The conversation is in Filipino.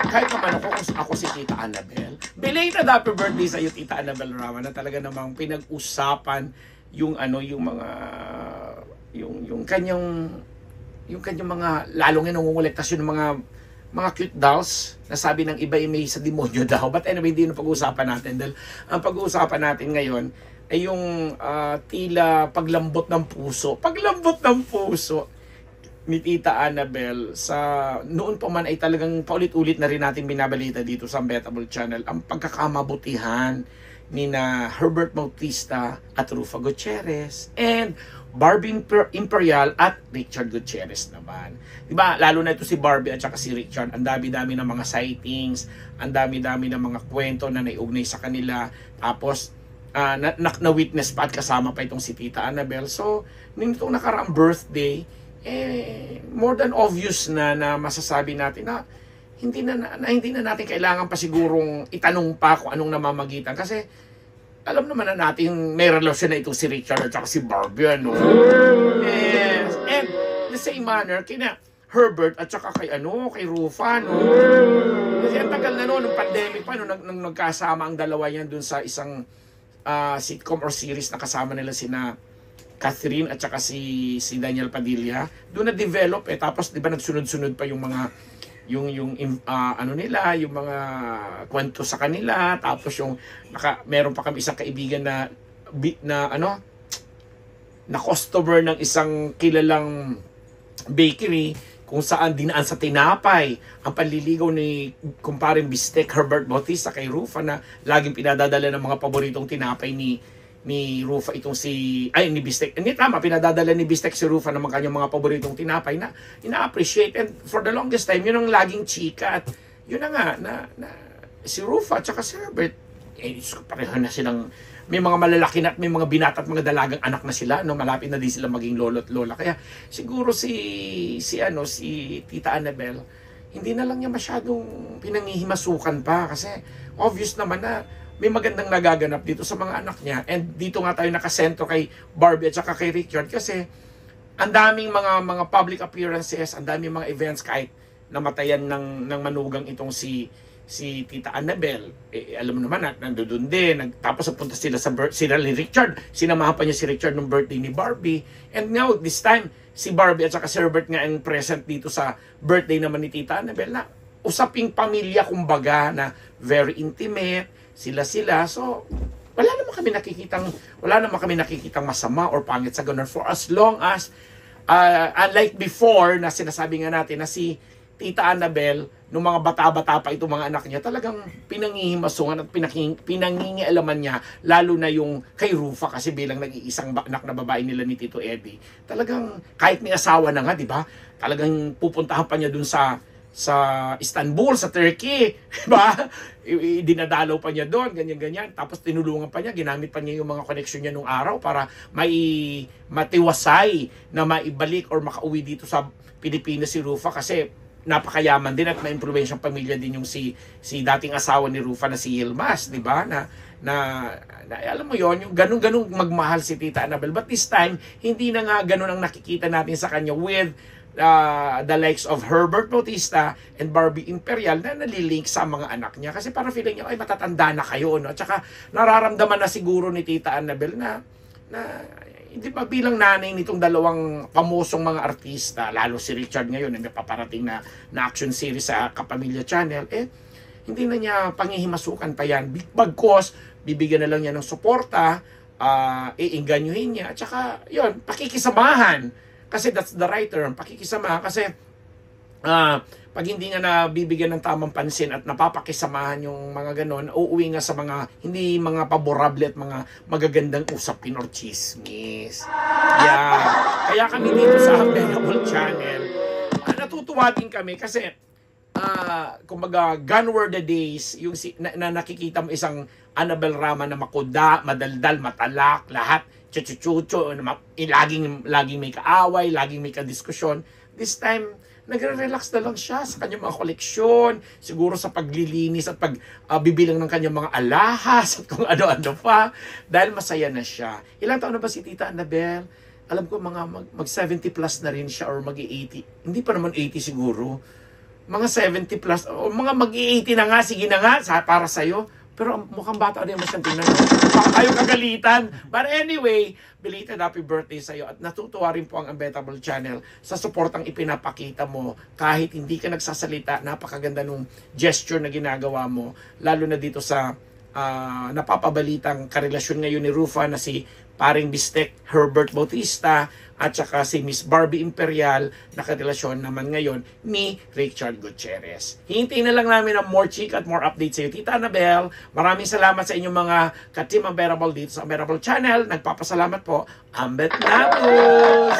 kahit naman ako si Tita Annabel. Belated happy birthday sa iyo, Tita Annabel Rama, na talaga namang pinag-usapan yung mga yung kanyang mga lalong nangungulektasyon ng mga cute dolls na sabi ng iba ay may sa demonyo daw. But anyway, hindi na pag-uusapan natin dahil ang pag-uusapan natin ngayon ay yung tila paglambot ng puso. Paglambot ng puso ni Tita Annabel sa noon pa man ay talagang paulit-ulit na rin natin binabalita dito sa Unbettable Channel ang pagkakamabutihan ni na Herbert Bautista at Rufa Gutierrez and Barbie Imperial at Richard Gutierrez naman. Diba? Lalo na ito si Barbie at saka si Richard. Ang dami-dami ng mga sightings, ang dami-dami ng mga kwento na naiugnay sa kanila. Tapos, na-witness pa at kasama pa itong si Tita Annabel. So, nitong nakaraang birthday, more than obvious na masasabi natin na hindi na natin kailangan pa sigurong itanong pa kung anong namamagitan. Kasi, alam naman na natin may relasyon na ito si Richard at saka si Barbie, ano? Yes. And the same manner, kina Herbert at saka kay Rufa, no? Kasi ang tagal na nung pandemic pa, nung nagkasama ang dalawa yan dun sa isang sitcom or series na kasama nila sina Catherine at saka si Daniel Padilla. Doon na-develop tapos 'di ba nagsunod-sunod pa yung mga yung mga kwento sa kanila, tapos yung meron pa kami isang kaibigan na customer ng isang kilalang bakery kung saan dinaan sa tinapay ang panliligaw ni kumparing Bistek Herbert Bautista kay Rufa na laging pinadadala ng mga paboritong tinapay ni Rufa itong ni Bistek. Hindi tama, pinadadala ni Bistek si Rufa ng kanyang mga paboritong tinapay na ina-appreciate, and for the longest time yun ang laging chika, at yun na nga na si Rufa at saka si Herbert pareho na silang may mga malalaki na at may mga binata at mga dalagang anak na sila, malapit na din sila maging lolo at lola. Kaya siguro si Tita Annabel hindi na lang niya masyadong pinangihimasukan pa, kasi obvious naman na may magandang nagaganap dito sa mga anak niya. And dito nga tayo nakasentro kay Barbie at saka kay Richard, kasi ang daming mga public appearances, ang daming mga events, kahit namatayan ng manugang itong si Tita Annabel. Alam mo naman na nandoon din. Tapos napunta sila ni Richard. Sinamahan pa niya si Richard nung birthday ni Barbie. And now, this time, si Barbie at saka si Herbert nga ang present dito sa birthday naman ni Tita Annabel, na usaping pamilya kumbaga, na very intimate. Sila. So, wala naman kami nakikitang masama or pangit sa ganun, for as long as unlike before na sinasabi nga natin na si Tita Annabel, nung mga bata-bata pa itong mga anak niya, talagang pinangihimasungan at pinangingialaman niya, lalo na yung kay Rufa, kasi bilang nag-iisang anak na babae nila ni Tito Eddie, talagang kahit may asawa na nga, di ba? Talagang pupuntahan pa niya dun sa Istanbul, sa Turkey, diba? Dinadalaw pa niya doon, ganyan-ganyan. Tapos tinulungan pa niya, ginamit pa niya yung mga connection niya nung araw para matiwasay na maibalik or makauwi dito sa Pilipinas si Rufa, kasi napakayaman din at ma-impluwensyang pamilya din yung si dating asawa ni Rufa na si Yilmaz, di ba? Na alam mo yon, yung ganun magmahal si Tita Annabel. But this time, hindi na nga ganun ang nakikita natin sa kanya with the likes of Herbert Bautista and Barbie Imperial na nalilink sa mga anak niya. Kasi parang feeling niya, ay matatanda na kayo, no? At saka nararamdaman na siguro ni Tita Annabel na hindi ba bilang nanay nitong dalawang pamosong mga artista, lalo si Richard ngayon na may paparating na action series sa Kapamilya Channel, hindi na niya pangihimasukan pa yan. Bagkos, bibigyan na lang niya ng suporta, iinganyuhin niya, at saka yun, pakikisamahan. Kasi that's the right term, pakikisamahan. Kasi pag hindi nga nabibigyan ng tamang pansin at napapakisamahan yung mga ganon, uuwi nga sa mga hindi mga paborable at mga magagandang usapin or chismis. Yeah. Kaya kami dito sa Unbettable Channel, natutuwa din kami kasi kumbaga, gone were the days yung na nakikita mo isang Annabel Rama na makuda, madaldal, matalak, lahat chuchuchucho, laging may kaaway, laging may kadiskusyon. This time, nagre-relax na lang siya sa kanyang mga koleksyon, siguro sa paglilinis at pagbibilang ng kanyang mga alahas at kung ano-ano pa, dahil masaya na siya. Ilang taon na ba si Tita Annabel? Alam ko mag 70 plus na rin siya or mag 80. Hindi pa naman 80 siguro. mga 70 plus, o mga mag-80 na nga, sige na nga, para sa'yo. Pero mukhang bata din mas tingnan. Baka tayo kagalitan. But anyway, belated happy birthday sa'yo. At natutuwa rin po ang Unbettable Channel sa suportang ipinapakita mo. Kahit hindi ka nagsasalita, napakaganda nung gesture na ginagawa mo. Lalo na dito sa napapabalitang karelasyon ngayon ni Rufa na si paring Bistek Herbert Bautista at saka si Miss Barbie Imperial na karelasyon naman ngayon ni Richard Gutierrez. Hintayin na lang namin ang more chika at more updates sa iyo, Tita Annabel. Maraming salamat sa inyong mga ka-Team Unbearable dito sa Unbearable Channel. Nagpapasalamat po, Ambet Natus!